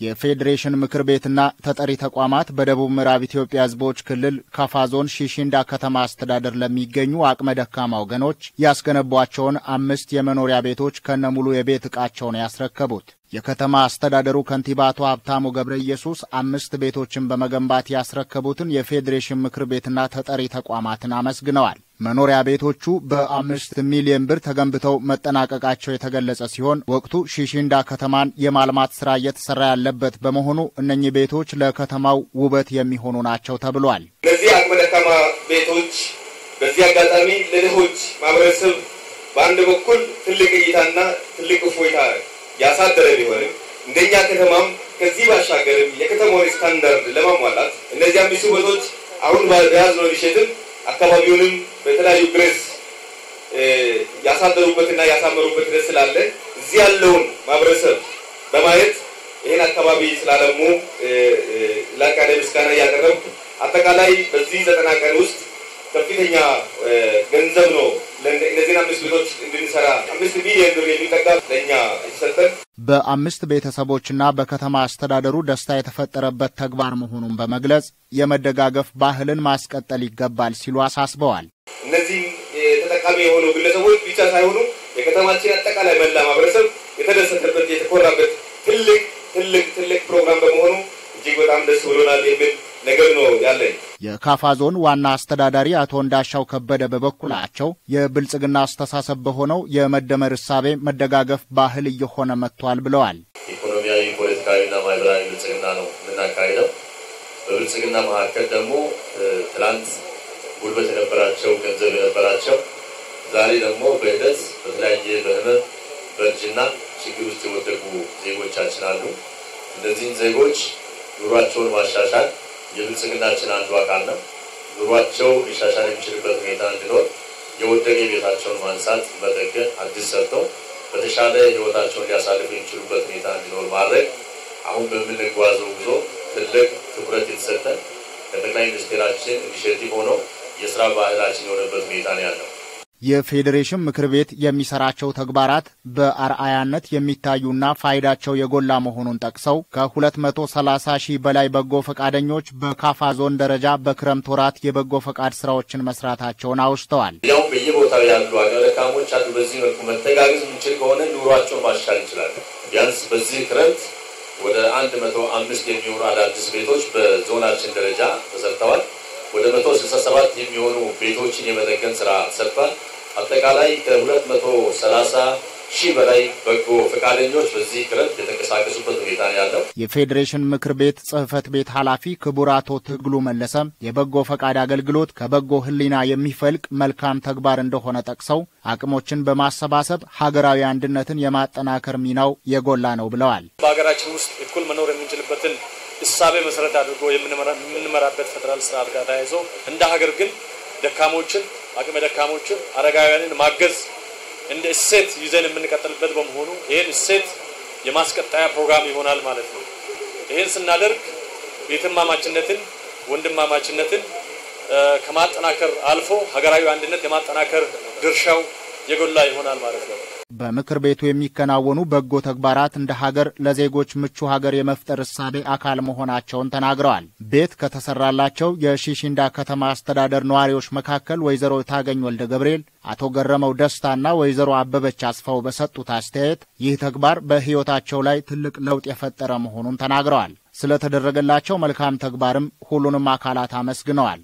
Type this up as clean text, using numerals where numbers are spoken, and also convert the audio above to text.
የፌዴሬሽን ምክር ቤትና ተጠሪ ተቋማት በደቡብ ምዕራብ ኢትዮጵያ ህዝቦች ክልል ካፋ ዞን ሺሺንዳ ከተማ አስተዳደር ለሚገኙ አቅመ ደካማ ወገኖች ያስገነቧቸውን 5 የመኖሪያ ቤቶች ከነሙሉ የቤት ዕቃቸውን ያስረከቡት የከተማ አስተዳደሩ ከንቲባ አቶ ሀብታሙ ገብረ ኢየሱስ 5 ቤቶችን በመገንባት ያስረከቡትን የፌዴሬሽን ምክር ቤትና ተጠሪ ተቋማትን አመስግነዋል። መኖሪያ ቤቶቹ በ5 ሚሊዮን ብር ተገንብተው መጠናቀቃቸው የተገለጸ ሲሆን ወቅቱ ሺሺንዳ ከተማን የማልማት ስራ እየተሰራ ያለበት በመሆኑ እነኚህ ቤቶች ለከተማው ውበት የሚሆኑ ናቸው ተብሏል። እነዚህ አቅመ ደካማ ቤቶች በዚህ አጋጣሚ ለድሆች ማህበረሰብ በአንድ በኩል ትልቅ እይታና ትልቅ እፎይታ ያሳደረ ቢሆንም እንደኛ ከተማም ከዚህ ባሻገርም የከተማውን ስታንዳርድ ለማሟላት እነዚህ 5 ቤቶች አሁን በያዝነው ሊሸጥም አካባቢውንም በተለያዩ ግሬስ ያሳደሩበትና ያሳመሩበት ድረስ ስላለ እዚህ ያለውን ማህበረሰብ በማየት ይሄን አካባቢ ስላለሙ ለቃለ ምስጋና ያቀረብ አጠቃላይ በዚህ 90 ቀን ውስጥ ከፍተኛ ገንዘብ ነው ለእነዚህ 5 ቤቶች እንድንሰራ 5 ሚሊዮን ብር የሚጠጋ ለኛ ይሰጣል። በ5 ቤተሰቦችና በከተማ አስተዳደሩ ደስታ የተፈጠረበት ተግባር መሆኑን በመግለጽ የመደጋገፍ ባህልን ማስቀጠል ይገባል ሲሉ አሳስበዋል። እነዚህ ተጠቃሚ የሆኑ ግለሰቦች ብቻ ሳይሆኑ የከተማችን አጠቃላይ መላ ማህበረሰብ የተደሰተበት የተኮራበት ትልቅ ፕሮግራም በመሆኑ እጅግ በጣም ደስ ብሎናል የሚል ነገር ነው ያለኝ። የካፋ ዞን ዋና አስተዳዳሪ አቶ እንዳሻው ከበደ በበኩላቸው የብልጽግና አስተሳሰብ በሆነው የመደመር እሳቤ መደጋገፍ ባህል እየሆነ መጥቷል ብለዋል። ኢኮኖሚያዊ ፖለቲካዊና ማህበራዊ ብልጽግና ነው የምናካሂደው። በብልጽግና መካከል ደግሞ ትላንት ጉልበት የነበራቸው ገንዘብ የነበራቸው ዛሬ ደግሞ በሂደት በተለያየ በህመም በእርጅና ችግር ውስጥ የወደቁ ዜጎቻችን አሉ። እነዚህን ዜጎች ኑሯቸውን ማሻሻል የብልጽግናችን አንዱ አካል ነው። ኑሯቸው ሊሻሻል የሚችልበት ሁኔታ እንዲኖር የወደቀ ቤታቸውን ማንሳት መጠገን አዲስ ሰርተው በተሻለ ህይወታቸውን ሊያሳልፉ የሚችሉበት ሁኔታ እንዲኖር ማድረግ አሁን በምንጓዘው ጉዞ ትልቅ ትኩረት የተሰጠ ከጠቅላይ ሚኒስትራችን ኢኒሼቲቭ ሆኖ የሥራ ባህላችን የሆነበት ሁኔታ ነው ያለው። የፌዴሬሽን ምክር ቤት የሚሰራቸው ተግባራት በአርአያነት የሚታዩና ፋይዳቸው የጎላ መሆኑን ጠቅሰው ከ230 ሺህ በላይ በጎ ፈቃደኞች በካፋ ዞን ደረጃ በክረምት ወራት የበጎ ፈቃድ ስራዎችን መስራታቸውን አውስተዋል። ያው በየቦታው ያሉ አቅመ ደካሞች አሉ። በዚህ መልኩ መተጋገዝ የምንችል ከሆነ ኑሯቸውን ማሻሻል እንችላለን። ቢያንስ በዚህ ክረምት ወደ 105 የሚሆኑ አዳዲስ ቤቶች በዞናችን ደረጃ ተሰርተዋል። ወደ 167 የሚሆኑ ቤቶችን የመጠገን ስራ ሰርቷል። አጠቃላይ ከ230 ሺህ በላይ በጎ ፈቃደኞች በዚህ ክረምት የተንቀሳቀሱበት ሁኔታ ነው ያለው። የፌዴሬሽን ምክር ቤት ጽህፈት ቤት ኃላፊ ክቡር አቶ ትግሉ መለሰ የበጎ ፈቃድ አገልግሎት ከበጎ ህሊና የሚፈልቅ መልካም ተግባር እንደሆነ ጠቅሰው አቅሞችን በማሰባሰብ ሀገራዊ አንድነትን የማጠናከር ሚናው የጎላ ነው ብለዋል። በሀገራችን ውስጥ እኩል መኖር የምንችልበትን እሳቤ መሰረት አድርጎ የምንመራበት ፌደራል ስርዓት ጋር ተያይዞ እንደ ሀገር ግን ደካሞችን አቅመ ደካሞችን አረጋውያንን ማገዝ እንደ እሴት ይዘን የምንቀጥልበት በመሆኑ ይሄን እሴት የማስቀጠያ ፕሮግራም ይሆናል ማለት ነው። ይሄን ስናደርግ ቤተማማችነትን ወንድማማችነትን ከማጠናከር አልፎ ሀገራዊ አንድነት የማጠናከር ድርሻው የጎላ ይሆናል ማለት ነው። በምክር ቤቱ የሚከናወኑ በጎ ተግባራት እንደ ሀገር ለዜጎች ምቹ ሀገር የመፍጠር እሳቤ አካል መሆናቸውን ተናግረዋል። ቤት ከተሰራላቸው የሺሺንዳ ከተማ አስተዳደር ነዋሪዎች መካከል ወይዘሮ ታገኝ ወልደ ገብርኤል፣ አቶ ገረመው ደስታና ወይዘሮ አበበች አስፋው በሰጡት አስተያየት ይህ ተግባር በህይወታቸው ላይ ትልቅ ለውጥ የፈጠረ መሆኑን ተናግረዋል። ስለተደረገላቸው መልካም ተግባርም ሁሉንም አካላት አመስግነዋል።